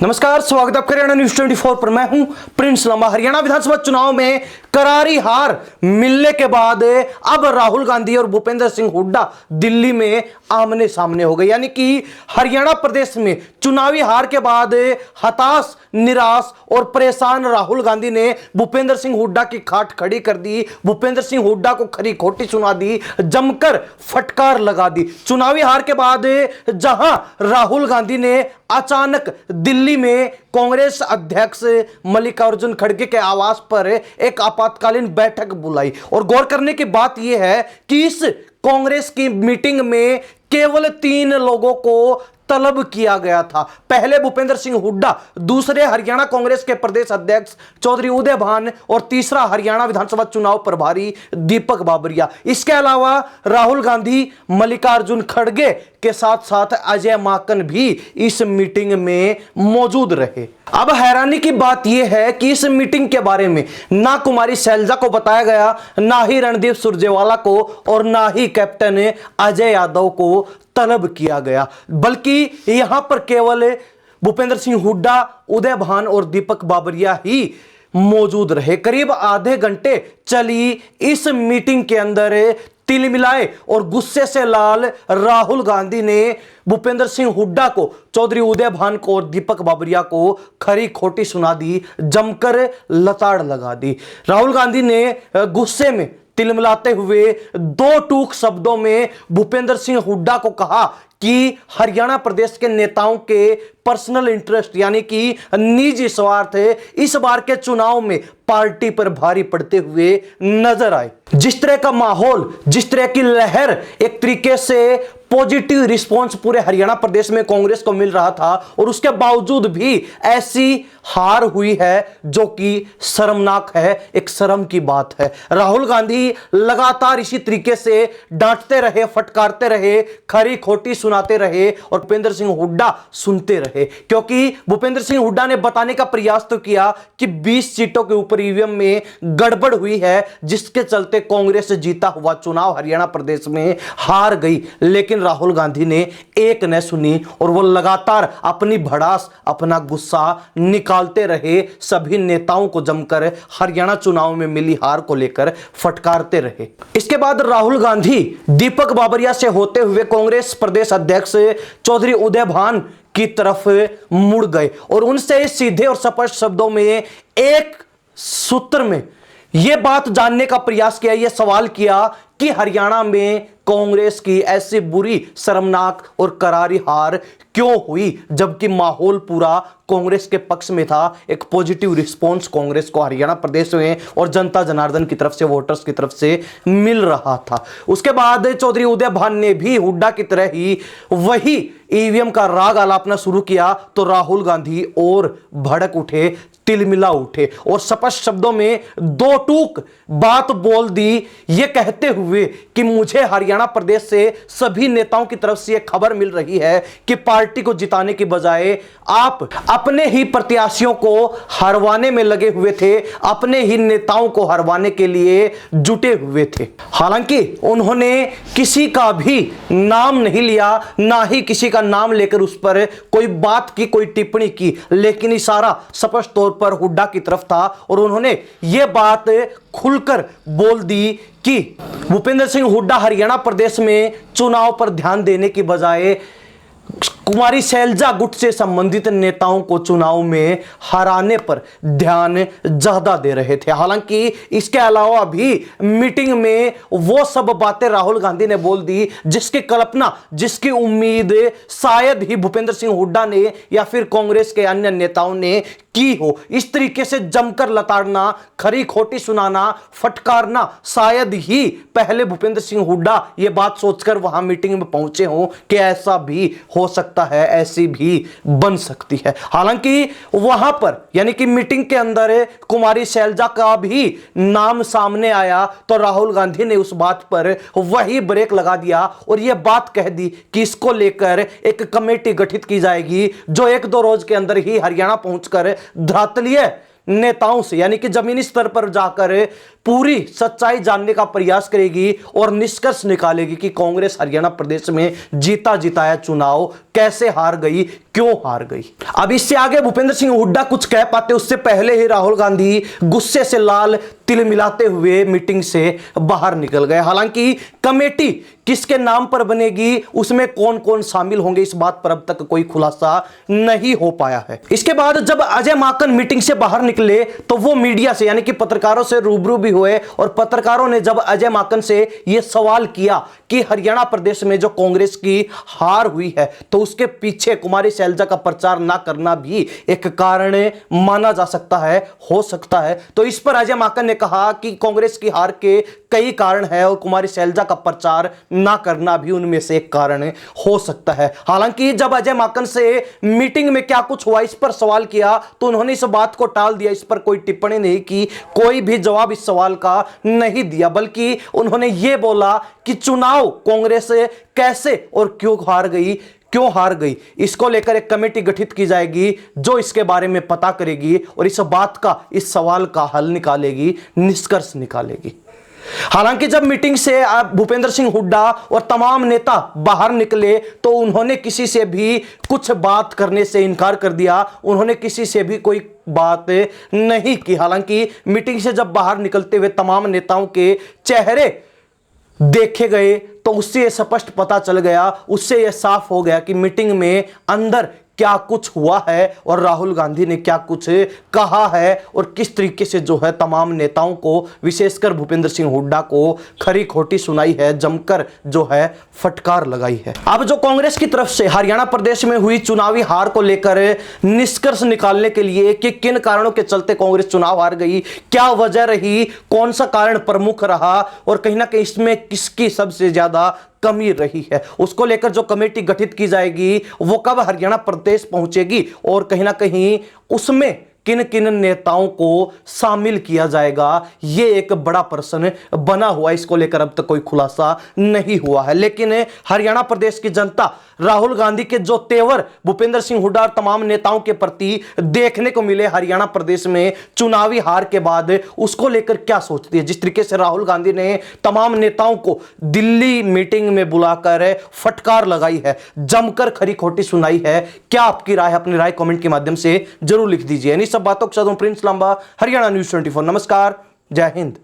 नमस्कार, स्वागत है आपका हरियाणा न्यूज 24 पर। मैं हूं प्रिंस लांबा। हरियाणा विधानसभा चुनाव में करारी हार मिलने के बाद अब राहुल गांधी और भूपेंद्र सिंह हुड्डा दिल्ली में आमने सामने हो गए। यानी कि हरियाणा प्रदेश में चुनावी हार के बाद हताश, निराश और परेशान राहुल गांधी ने भूपेंद्र सिंह हुड्डा की खाट खड़ी कर दी। भूपेंद्र सिंह हुड्डा को खरी खोटी सुना दी, जमकर फटकार लगा दी। चुनावी हार के बाद जहां राहुल गांधी ने अचानक दिल्ली में कांग्रेस अध्यक्ष मल्लिकार्जुन खड़गे के आवास पर एक आपातकालीन बैठक बुलाई। और गौर करने की बात यह है कि इस कांग्रेस की मीटिंग में केवल 3 लोगों को तलब किया गया था। पहले भूपेंद्र सिंह हुड्डा, दूसरे हरियाणा कांग्रेस के प्रदेश अध्यक्ष चौधरी उदय भान और तीसरा हरियाणा विधानसभा चुनाव प्रभारी दीपक बाबरिया। इसके अलावा राहुल गांधी, मल्लिकार्जुन खड़गे के साथ साथ अजय माकन भी इस मीटिंग में मौजूद रहे। अब हैरानी की बात यह है कि इस मीटिंग के बारे में ना कुमारी शैलजा को बताया गया, ना ही रणदीप सुरजेवाला को और ना ही कैप्टन अजय यादव को तलब किया गया, बल्कि यहां पर केवल भूपेंद्र सिंह हुड्डा, उदय भान और दीपक बाबरिया ही मौजूद रहे। करीब आधे घंटे चली इस मीटिंग के अंदर तिलमिलाए और गुस्से से लाल राहुल गांधी ने भूपेंद्र सिंह हुड्डा को, चौधरी उदय भान को और दीपक बाबरिया को खरी खोटी सुना दी, जमकर लताड़ लगा दी। राहुल गांधी ने गुस्से में तिलमिलाते हुए 2 टूक शब्दों में भूपेंद्र सिंह हुड्डा को कहा कि हरियाणा प्रदेश के नेताओं के पर्सनल इंटरेस्ट यानी कि निजी स्वार्थ इस बार के चुनाव में पार्टी पर भारी पड़ते हुए नजर आए। जिस तरह का माहौल, जिस तरह की लहर, एक तरीके से पॉजिटिव रिस्पांस पूरे हरियाणा प्रदेश में कांग्रेस को मिल रहा था, और उसके बावजूद भी ऐसी हार हुई है जो कि शर्मनाक है, एक शर्म की बात है। राहुल गांधी लगातार इसी तरीके से डांटते रहे, फटकारते रहे, खरी खोटी सुनाते रहे और भूपेंद्र सिंह हुड्डा सुनते रहे, क्योंकि भूपेंद्र सिंह हुड्डा ने बताने का प्रयास तो किया कि 20 सीटों के ऊपर ईवीएम में गड़बड़ हुई है, जिसके चलते कांग्रेस जीता हुआ चुनाव हरियाणा प्रदेश में हार गई। लेकिन राहुल गांधी ने एक न सुनी और वो लगातार अपनी भड़ास, अपना गुस्सा निकालते रहे, सभी नेताओं को जमकर हरियाणा चुनाव में मिली हार को लेकर फटकारते रहे। इसके बाद राहुल गांधी दीपक बाबरिया से होते हुए कांग्रेस प्रदेश अध्यक्ष चौधरी उदय भान की तरफ मुड़ गए और उनसे सीधे और स्पष्ट शब्दों में एक सूत्र में यह बात जानने का प्रयास किया, यह सवाल किया कि हरियाणा में कांग्रेस की ऐसी बुरी, शर्मनाक और करारी हार क्यों हुई, जबकि माहौल पूरा कांग्रेस के पक्ष में था। एक पॉजिटिव रिस्पांस कांग्रेस को हरियाणा प्रदेश में और जनता जनार्दन की तरफ से, वोटर्स की तरफ से मिल रहा था। उसके बाद चौधरी उदय भान ने भी हुड्डा की तरह ही वही ईवीएम का राग आलापना शुरू किया, तो राहुल गांधी और भड़क उठे, तिलमिला उठे और स्पष्ट शब्दों में 2 टूक बात बोल दी, यह कहते हुए कि मुझे हरियाणा प्रदेश से सभी नेताओं की तरफ से यह खबर मिल रही है कि पार्टी को जिताने की बजाय आप अपने ही प्रत्याशियों को हरवाने में लगे हुए थे, अपने ही नेताओं को हरवाने के लिए जुटे हुए थे। हालांकि उन्होंने किसी का भी नाम नहीं लिया, ना ही किसी का नाम लेकर उस पर कोई बात की, कोई टिप्पणी की, लेकिन इशारा स्पष्ट तौर पर हुड्डा की तरफ था और उन्होंने यह बात खुलकर बोल दी कि भूपेंद्र सिंह हुड्डा हरियाणा प्रदेश में चुनाव पर ध्यान देने की बजाय कुमारी शैलजा गुट से संबंधित नेताओं को चुनाव में हराने पर ध्यान ज्यादा दे रहे थे। हालांकि इसके अलावा भी मीटिंग में वो सब बातें राहुल गांधी ने बोल दी जिसकी कल्पना, जिसकी उम्मीद शायद ही भूपेंद्र सिंह हुड्डा ने या फिर कांग्रेस के अन्य नेताओं ने की हो। इस तरीके से जमकर लताड़ना, खरी खोटी सुनाना, फटकारना, शायद ही पहले भूपेंद्र सिंह हुड्डा ये बात सोचकर वहां मीटिंग में पहुंचे हों कि ऐसा भी हो सकता है, ऐसी भी बन सकती है। हालांकि वहां पर यानी कि मीटिंग के अंदर कुमारी शैलजा का भी नाम सामने आया, तो राहुल गांधी ने उस बात पर वही ब्रेक लगा दिया और यह बात कह दी कि इसको लेकर एक कमेटी गठित की जाएगी जो 1-2 रोज के अंदर ही हरियाणा पहुंचकर धरातलीय नेताओं से यानी कि जमीनी स्तर पर जाकर पूरी सच्चाई जानने का प्रयास करेगी और निष्कर्ष निकालेगी कि कांग्रेस हरियाणा प्रदेश में जीता जिताया चुनाव कैसे हार गई, क्यों हार गई। अब इससे आगे भूपेंद्र सिंह हुड्डा कुछ कह पाते उससे पहले ही राहुल गांधी गुस्से से लाल तिल मिलाते हुए मीटिंग से बाहर निकल गए। हालांकि कमेटी किसके नाम पर बनेगी, उसमें कौन कौन शामिल होंगे, इस बात पर अब तक कोई खुलासा नहीं हो पाया है। इसके बाद जब अजय माकन मीटिंग से बाहर निकले तो वो मीडिया से यानी कि पत्रकारों से रूबरू भी हुए और पत्रकारों ने जब अजय माकन से यह सवाल किया कि हरियाणा प्रदेश में जो कांग्रेस की हार हुई है तो उसके पीछे कुमारी शैलजा का प्रचार ना करना भी एक कारण माना जा सकता है, हो सकता है, तो इस पर अजय माकन ने कहा कि कांग्रेस की हार के कई कारण है और कुमारी शैलजा का प्रचार ना करना भी उनमें से एक कारण हो सकता है। हालांकि जब अजय माकन से मीटिंग में क्या कुछ हुआ इस पर सवाल किया तो उन्होंने इस बात को टाल दिया, इस पर कोई टिप्पणी नहीं की, कोई भी जवाब इस सवाल का नहीं दिया, बल्कि उन्होंने यह बोला कि चुनाव कांग्रेस कैसे और क्यों हार गई इसको लेकर एक कमेटी गठित की जाएगी जो इसके बारे में पता करेगी और इस सवाल का हल निकालेगी, निष्कर्ष निकालेगी। हालांकि जब मीटिंग से भूपेंद्र सिंह हुड्डा और तमाम नेता बाहर निकले तो उन्होंने किसी से भी कुछ बात करने से इनकार कर दिया, उन्होंने किसी से भी कोई बात नहीं की। हालांकि मीटिंग से जब बाहर निकलते हुए तमाम नेताओं के चेहरे देखे गए तो उससे यह स्पष्ट पता चल गया, उससे यह साफ हो गया कि मीटिंग में अंदर क्या कुछ हुआ है और राहुल गांधी ने क्या कुछ कहा है और किस तरीके से जो है तमाम नेताओं को विशेषकर भूपेंद्र सिंह हुड्डा को खरी खोटी सुनाई है, जमकर जो है फटकार लगाई है। अब जो कांग्रेस की तरफ से हरियाणा प्रदेश में हुई चुनावी हार को लेकर निष्कर्ष निकालने के लिए कि किन कारणों के चलते कांग्रेस चुनाव हार गई, क्या वजह रही, कौन सा कारण प्रमुख रहा और कहीं ना कहीं इसमें किसकी सबसे ज्यादा कमी रही है, उसको लेकर जो कमेटी गठित की जाएगी वो कब हरियाणा प्रदेश पहुंचेगी और कहीं ना कहीं उसमें किन किन नेताओं को शामिल किया जाएगा, यह एक बड़ा प्रश्न बना हुआ है। इसको लेकर अब तक कोई खुलासा नहीं हुआ है, लेकिन हरियाणा प्रदेश की जनता राहुल गांधी के जो तेवर भूपेंद्र सिंह हुड्डा और तमाम नेताओं के प्रति देखने को मिले हरियाणा प्रदेश में चुनावी हार के बाद, उसको लेकर क्या सोचती है। जिस तरीके से राहुल गांधी ने तमाम नेताओं को दिल्ली मीटिंग में बुलाकर फटकार लगाई है, जमकर खरी खोटी सुनाई है, क्या आपकी राय है? अपनी राय कमेंट के माध्यम से जरूर लिख दीजिए। सब बातों के साथ प्रिंस लांबा, हरियाणा न्यूज़ 24। नमस्कार, जय हिंद।